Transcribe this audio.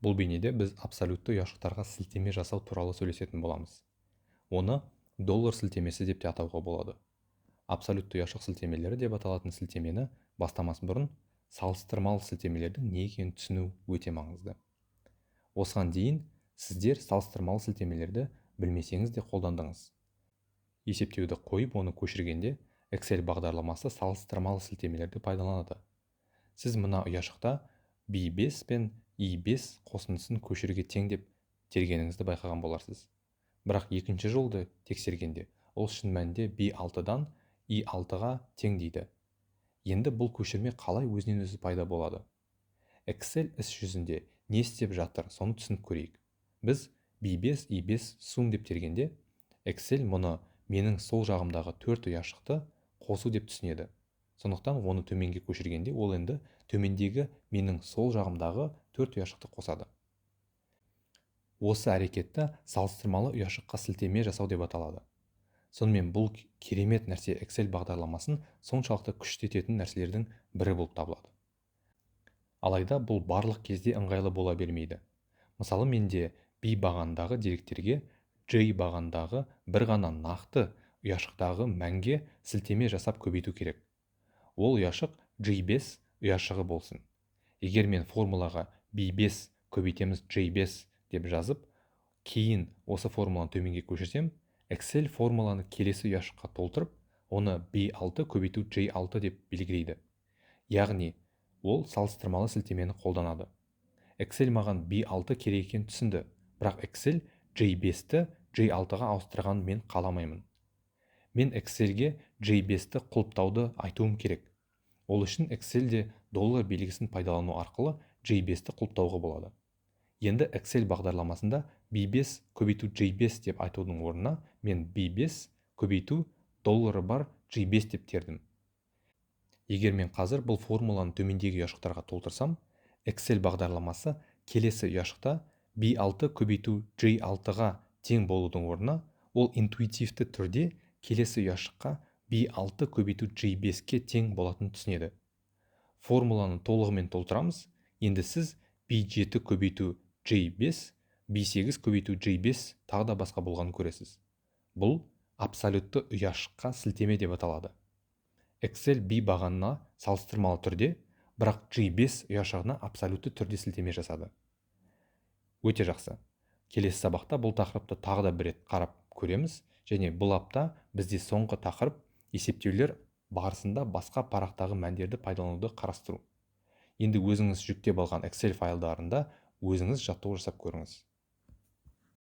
Бұл бейнеде біз абсолютті ұяшықтарға сілтеме жасау туралы сөйлесетін боламыз. Оны доллар сілтемесі деп те атауға болады. Абсолютті ұяшық сілтемелері деп аталатын сілтемені бастамас бұрын салыстырмалы сілтемелердің не екенін түсіну өте маңызды. Осыған дейін сіздер салыстырмалы сілтемелерді білмесеңіз де қолдандыңыз. Есептеуді қойып, оны көшіргенде Excel бағдарламасы салыстырмалы сілтемелерді пайдаланады. Сіз мына ұяшықта B5 пен E5 қосындысын көшіруге тең деп тергеніңізді байқаған боларсыз. Бірақ екінші жолды тексергенде ол шын мәнінде B6-дан E6-ға тең дейді. Енді бұл көшірме қалай өзінен өзі пайда болады? Excel іс жүзінде не істеп жатыр, соны түсініп көрейік. Біз B5, E5 сум деп тергенде Excel мұны менің сол жағымдағы 4 ұяшықты қосу деп түсінеді. Сондықтан оны төменге көшіргенде ол енді төмендегі менің сол жағымдағы 4 ұяшықты қосады. Осы әрекетті салыстырмалы ұяшыққа сілтеме жасау деп аталады. Сонымен бұл керемет нәрсе Excel бағдарламасын соншалықты күшті ететін нәрселердің бірі болып табылады. Алайда бұл барлық кезде ыңғайлы бола бермейді. Мысалы, менде B бағандағы деректерге J бағандағы бір ғана нақты ұяшықтағы мәнге сілтеме жасап көбейту керек. Ол ұяшық J5 ұяшығы болсын. Егер мен формулаға B5 көбейтеміз J5 деп жазып, кейін осы формуланы төменге көшірсем, Excel формуланы келесі ұяшыққа толтырып, оны B6 көбейту J6 деп белгілейді. Яғни, ол салыстырмалы сілтемені қолданады. Excel маған B6 керек екенін түсінді, бірақ Excel J5-ті J6-ға ауыстырғанын мен қаламаймын. Мен Excel-ге J5-ті құлыптауды айтуым керек. Ол үшін Excel-де доллар белгісін пайдалану арқылы J5-ті құлыптауға болады. Енді Excel бағдарламасында B5 көбейту J5 деп айтудың орнына мен B5 көбейту доллары бар J5 деп тердім. Егер мен қазір бұл формуланы төмендегі ұяшықтарға толтырсам, Excel бағдарламасы келесі ұяшықта B6 көбейту J6-ға тең болудың орнына, ол интуитивті түрде келесі ұяшыққа B6 көбейту J5-ке тең болатынын түсінеді. Формуланы толығымен толтырамыз. Енді сіз B7 көбейту J5, B8 көбейту J5 тағы да басқа болғанын көресіз. Бұл абсолютті ұяшыққа сілтеме деп аталады. Excel B бағанына салыстырмалы түрде, бірақ J5 ұяшығына абсолютті түрде сілтеме жасады. Өте жақсы. Келесі сабақта бұл тақырыпты тағы да бір рет қарап көреміз, және бұл апта бізде соңғы тақырып есептеулер барысында басқа парақтағы мәндерді пайдалануды қарастыру. Енді өзіңіз жүктеп алған Excel файлдарында өзіңіз жаттығу жасап көріңіз.